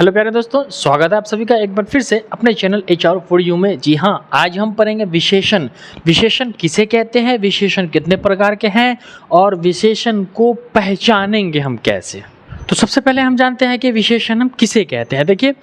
Hello प्यारे दोस्तों, स्वागत है आप सभी का एक बार फिर से अपने चैनल HR फॉर यू में। जी हाँ, आज हम पढ़ेंगे विशेषण। विशेषण किसे कहते हैं, विशेषण कितने प्रकार के हैं और विशेषण को पहचानेंगे हम कैसे। तो सबसे पहले हम जानते हैं कि विशेषण हम किसे कहते हैं। देखिए,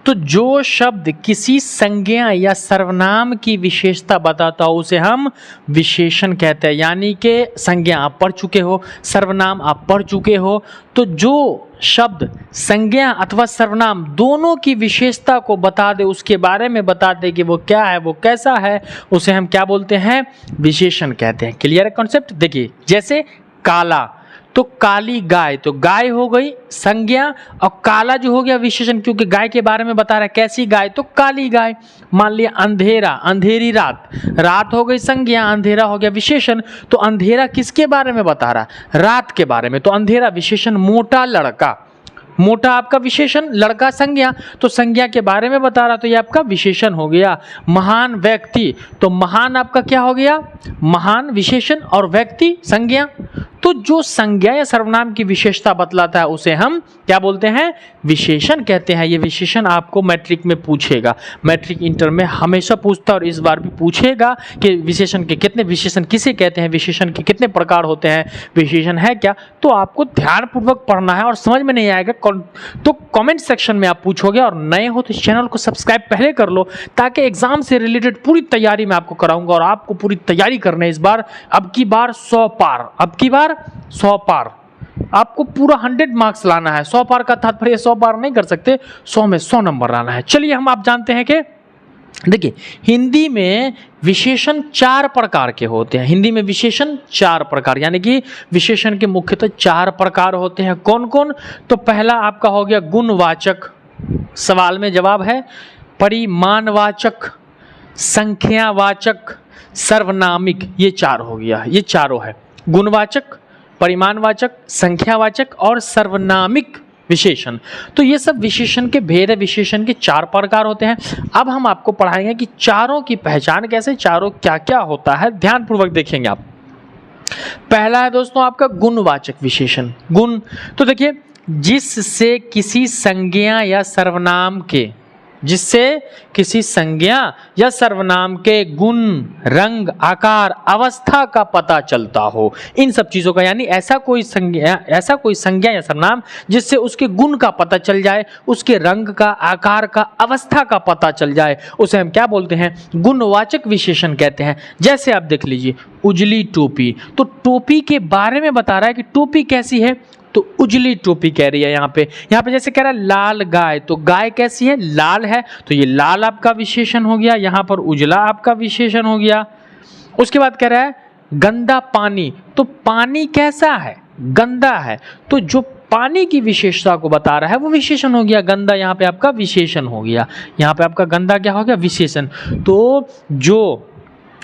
तो जो शब्द किसी संज्ञा या सर्वनाम की विशेषता बताता हो उसे हम विशेषण कहते हैं। यानी कि संज्ञा आप पढ़ चुके हो, सर्वनाम आप पढ़ चुके हो, तो जो शब्द संज्ञा अथवा सर्वनाम दोनों की विशेषता को बता दे, उसके बारे में बता दे कि वो क्या है, वो कैसा है, उसे हम क्या बोलते हैं, विशेषण कहते हैं। क्लियर है कॉन्सेप्ट। देखिए, जैसे काला, तो काली गाय, तो गाय हो गई संज्ञा और काला जो हो गया विशेषण, क्योंकि गाय के बारे में बता रहा है कैसी गाय, तो काली गाय। मान लिया अंधेरा, अंधेरी रात, रात हो गई संज्ञा, अंधेरा हो गया विशेषण। तो अंधेरा किसके बारे में बता रहा है, रात के बारे में, तो अंधेरा विशेषण। मोटा लड़का, मोटा आपका विशेषण, लड़का संज्ञा, तो संज्ञा के बारे में बता रहा, तो ये आपका विशेषण हो गया। महान व्यक्ति, तो महान आपका क्या हो गया, महान विशेषण और व्यक्ति संज्ञा। तो जो संज्ञा या सर्वनाम की विशेषता बतलाता है उसे हम क्या बोलते हैं, विशेषण कहते हैं। ये विशेषण आपको मैट्रिक में पूछेगा, मैट्रिक इंटर में हमेशा पूछता है और इस बार भी पूछेगा कि विशेषण के कितने, विशेषण किसे कहते हैं, विशेषण के कितने प्रकार होते हैं, विशेषण है क्या। तो आपको ध्यानपूर्वक पढ़ना है और समझ में नहीं आएगा तो कमेंट सेक्शन में आप पूछोगे। और नए हो तो इस चैनल को सब्सक्राइब पहले कर लो, ताकि एग्जाम से रिलेटेड पूरी तैयारी मैं आपको कराऊंगा। और आपको पूरी तैयारी करना है इस बार, अब की बार 100 पार, अब की बार 100 पार, आपको पूरा 100 मार्क्स लाना है। 100 पार का तात्पर्य 100 पार नहीं कर सकते, 100 में 100 नंबर लाना है। चलिए, हम आप जानते हैं कि देखिए, हिंदी में विशेषण 4 प्रकार के होते हैं। हिंदी में विशेषण 4 प्रकार, यानी कि विशेषण के मुख्यतः 4 प्रकार होते हैं। कौन कौन, तो पहला आपका हो गया गुणवाचक, सवाल में जवाब है, परिमाणवाचक, संख्यावाचक, सर्वनामिक, ये 4 हो गया, ये चारों है। गुणवाचक, परिमाणवाचक, संख्यावाचक और सर्वनामिक विशेषण। तो ये सब विशेषण के भेद है, विशेषण के 4 प्रकार होते हैं। अब हम आपको पढ़ाएंगे कि चारों की पहचान कैसे, चारों क्या क्या होता है, ध्यानपूर्वक देखेंगे आप। पहला है दोस्तों आपका गुणवाचक विशेषण। गुण, तो देखिए, जिससे किसी संज्ञा या सर्वनाम के, जिससे किसी संज्ञा या सर्वनाम के गुण, रंग, आकार, अवस्था का पता चलता हो, इन सब चीजों का, यानी ऐसा कोई संज्ञा या सर्वनाम जिससे उसके गुण का पता चल जाए, उसके रंग का, आकार का, अवस्था का पता चल जाए, उसे हम क्या बोलते हैं, गुणवाचक विशेषण कहते हैं। जैसे आप देख लीजिए, उजली टोपी, तो टोपी के बारे में बता रहा है कि टोपी कैसी है, तो उजली टोपी कह रही है। यहाँ पे जैसे कह रहा है लाल गाय, तो गाय कैसी है, लाल है, तो ये लाल आपका विशेषण हो गया। यहाँ पर उजला आपका विशेषण हो गया। उसके बाद कह रहा है गंदा पानी, तो पानी कैसा है, गंदा है, तो जो पानी की विशेषता को बता रहा है वो विशेषण हो गया। गंदा यहाँ पे आपका विशेषण हो गया, यहाँ पे आपका गंदा क्या हो गया, विशेषण। तो जो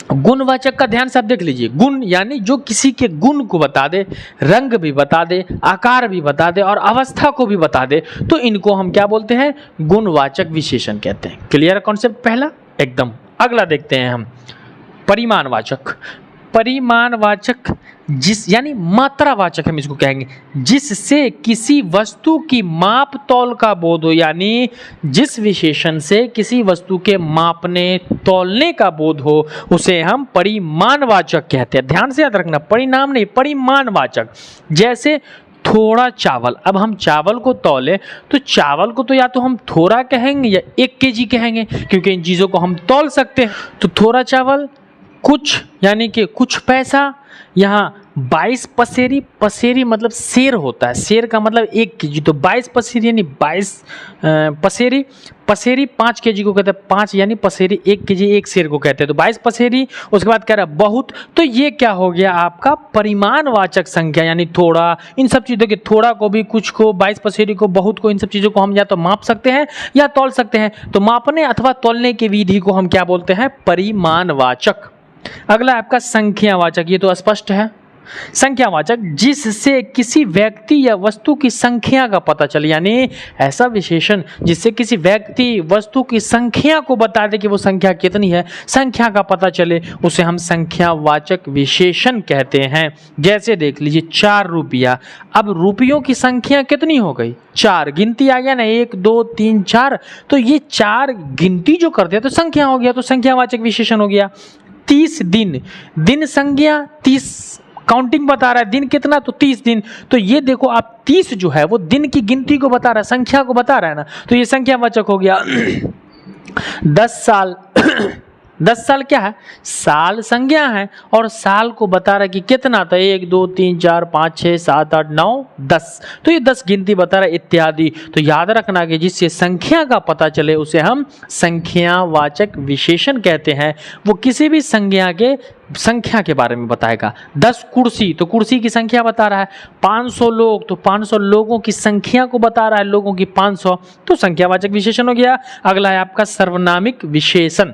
गुणवाचक का ध्यान से आप देख लीजिए, गुण यानी जो किसी के गुण को बता दे, रंग भी बता दे, आकार भी बता दे और अवस्था को भी बता दे, तो इनको हम क्या बोलते हैं, गुणवाचक विशेषण कहते हैं। क्लियर कॉन्सेप्ट पहला एकदम। अगला देखते हैं हम, परिमाणवाचक। परिमाणवाचक यानी मात्रावाचक हम इसको कहेंगे, जिससे किसी वस्तु की माप तौल का बोध हो, यानी जिस विशेषण से किसी वस्तु के मापने तौलने का बोध हो उसे हम परिमाणवाचक कहते हैं। ध्यान से याद रखना, परिणाम नहीं, परिमाणवाचक। जैसे थोड़ा चावल, अब हम चावल को तौले तो चावल को तो या तो हम थोड़ा कहेंगे या 1 kg कहेंगे, क्योंकि इन चीजों को हम तौल सकते हैं। तो थोड़ा चावल, कुछ यानी कि कुछ पैसा। यहाँ 22 पसेरी, पसेरी मतलब शेर होता है, शेर का मतलब 1 kg, तो 22 पसेरी यानी 22 पसेरी। पसेरी 5 kg को कहते हैं, 5 यानी पसेरी 1 kg, 1 शेर को कहते हैं, तो 22 पसेरी। उसके बाद कह रहा है बहुत, तो ये क्या हो गया आपका परिमाणवाचक संख्या, यानी थोड़ा। इन सब चीज़ों के, थोड़ा को भी, कुछ को, 22 पसेरी को, बहुत को, इन सब चीज़ों को हम या तो माप सकते हैं या तौल सकते हैं। तो मापने अथवा तौलने की विधि को हम क्या बोलते हैं, परिमाणवाचक। अगला आपका संख्यावाचक, ये तो स्पष्ट है, संख्यावाचक जिससे किसी व्यक्ति या वस्तु की संख्या का पता चले, यानी ऐसा विशेषण जिससे किसी व्यक्ति वस्तु की संख्या को बता दे कि वो संख्या कितनी है, संख्या का पता चले, उसे हम संख्यावाचक विशेषण कहते हैं। जैसे देख लीजिए 4 रुपया, अब रुपयों की संख्या कितनी हो गई, 4, गिनती आ गया ना, 1 2 3 4, तो ये 4 गिनती जो कर दिया तो संख्या हो गया, तो संख्यावाचक विशेषण हो गया। 30 दिन, दिन संज्ञा, 30 काउंटिंग बता रहा है, दिन कितना, तो 30 दिन, तो ये देखो आप 30 जो है वो दिन की गिनती को बता रहा है, संख्या को बता रहा है ना, तो ये संख्यावाचक हो गया। 10 साल 10 साल क्या है, साल संज्ञा है, और साल को बता रहा है कि कितना था, 1 2 3 4 5 6 7 8 9 10, तो ये 10 गिनती बता रहा है इत्यादि। तो याद रखना कि जिससे संख्या का पता चले उसे हम संख्यावाचक विशेषण कहते हैं। वो किसी भी संख्या के बारे में बताएगा। 10 कुर्सी, तो कुर्सी की संख्या बता रहा है। 500 लोग, तो 500 लोगों की संख्या को बता रहा है, लोगों की 500, तो संख्यावाचक विशेषण हो गया। अगला है आपका सर्वनामिक विशेषण।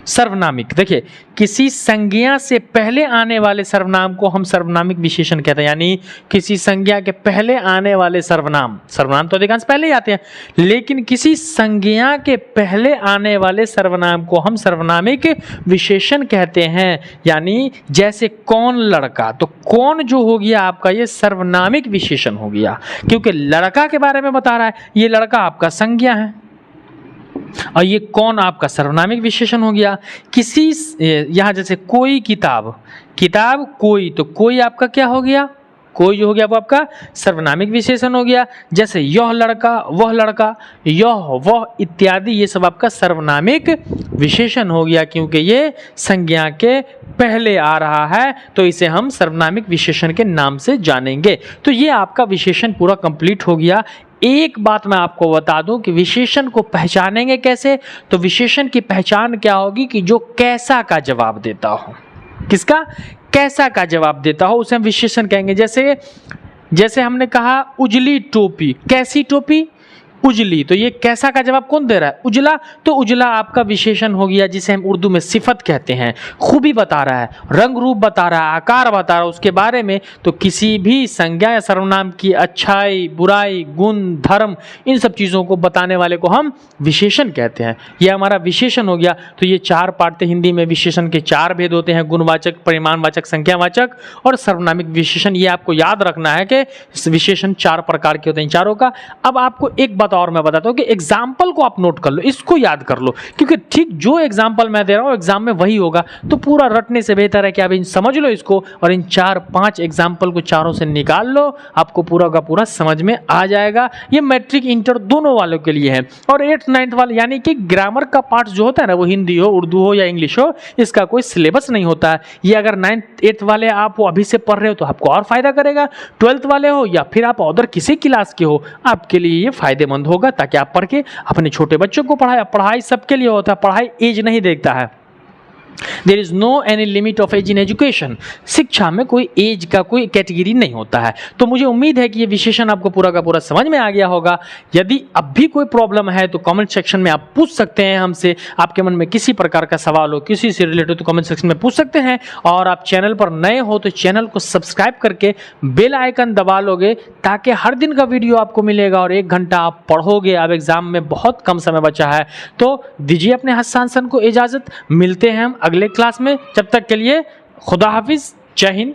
सर्वनामिक, देखिए किसी संज्ञा से पहले आने वाले सर्वनाम को हम सर्वनामिक विशेषण कहते हैं, यानी किसी संज्ञा के पहले आने वाले सर्वनाम तो अधिकांश पहले ही आते हैं, लेकिन किसी संज्ञा के पहले आने वाले सर्वनाम को हम सर्वनामिक विशेषण कहते हैं। यानी जैसे कौन लड़का, तो कौन जो हो गया आपका ये सर्वनामिक विशेषण हो गया, क्योंकि लड़का के बारे में बता रहा है, ये लड़का आपका संज्ञा है और ये कौन आपका सर्वनामिक विशेषण हो गया। किसी यहाँ जैसे कोई किताब, कोई, तो कोई आपका क्या हो गया, कोई जो हो गया वो आपका सर्वनामिक विशेषण हो गया। जैसे यह लड़का, वह लड़का, यह वह इत्यादि, ये सब आपका सर्वनामिक विशेषण हो गया, क्योंकि ये संज्ञा के पहले आ रहा है, तो इसे हम सर्वनामिक विशेषण के नाम से जानेंगे। तो ये आपका विशेषण पूरा कंप्लीट हो गया। एक बात मैं आपको बता दूं कि विशेषण को पहचानेंगे कैसे, तो विशेषण की पहचान क्या होगी कि जो कैसा का जवाब देता हो, किसका, कैसा का जवाब देता हो, उसे हम विशेषण कहेंगे। जैसे हमने कहा उजली टोपी, कैसी टोपी, उजली, तो ये कैसा का जवाब कौन दे रहा है, उजला, तो उजला आपका विशेषण हो गया, जिसे हम उर्दू में सिफत कहते हैं। खूबी बता रहा है, रंग रूप बता रहा है, आकार बता रहा है उसके बारे में, तो किसी भी संज्ञा या सर्वनाम की अच्छाई, बुराई, गुण, धर्म, इन सब चीज़ों को बताने वाले को हम विशेषण कहते हैं। यह हमारा विशेषण हो गया। तो ये 4 पार्ट थे हिंदी में, विशेषण के 4 भेद होते हैं, गुणवाचक, परिमाणवाचक, संख्यावाचक और सर्वनामिक विशेषण। ये आपको याद रखना है कि विशेषण 4 प्रकार के होते हैं, चारों का। अब आपको एक बात और मैं बताता हूं कि एग्जाम्पल को आप नोट कर लो, इसको याद कर लो, क्योंकि ठीक जो एग्जाम्पल मैं दे रहा हूं एग्जाम में वही होगा, तो पूरा रटने से बेहतर है कि आप इन समझ लो इसको, और इन 4-5 एग्जाम्पल को चारों से निकाल लो, आपको पूरा का पूरा समझ में आ जाएगा। ये मैट्रिक इंटर दोनों वालों के लिए है। और 8th 9th वाले, यानी कि ग्रामर का पार्ट जो होता है ना, वो हिंदी हो, उर्दू हो या इंग्लिश हो, इसका कोई सिलेबस नहीं होता है। ये अगर 9th 8th वाले आप वो अभी से पढ़ रहे हो तो आपको और फायदा करेगा। 12th वाले हो या फिर आप अदर किसी क्लास के हो, आपके लिए ये फायदेमंद होगा, ताकि आप पढ़ के अपने छोटे बच्चों को पढ़ाई सबके लिए होता है, पढ़ाई एज नहीं देखता है। There is no any limit of age in education. शिक्षा में कोई एज का कोई कैटेगरी नहीं होता है। तो मुझे उम्मीद है कि ये विशेषण आपको पूरा का पूरा समझ में आ गया होगा। यदि अब भी कोई प्रॉब्लम है तो कमेंट सेक्शन में आप पूछ सकते हैं हमसे। आपके मन में किसी प्रकार का सवाल हो, किसी से रिलेटेड, तो कमेंट सेक्शन में पूछ सकते हैं। और आप चैनल पर नए हो तो चैनल को सब्सक्राइब करके बेल आइकन दबा लोगे, ताकि हर दिन का वीडियो आपको मिलेगा और 1 घंटा आप पढ़ोगे। अब एग्जाम में बहुत कम समय बचा है, तो दीजिए अपने हस्तांतरण को इजाजत। मिलते हैं हम अगले क्लास में, जब तक के लिए खुदा हाफिज, जय हिंद।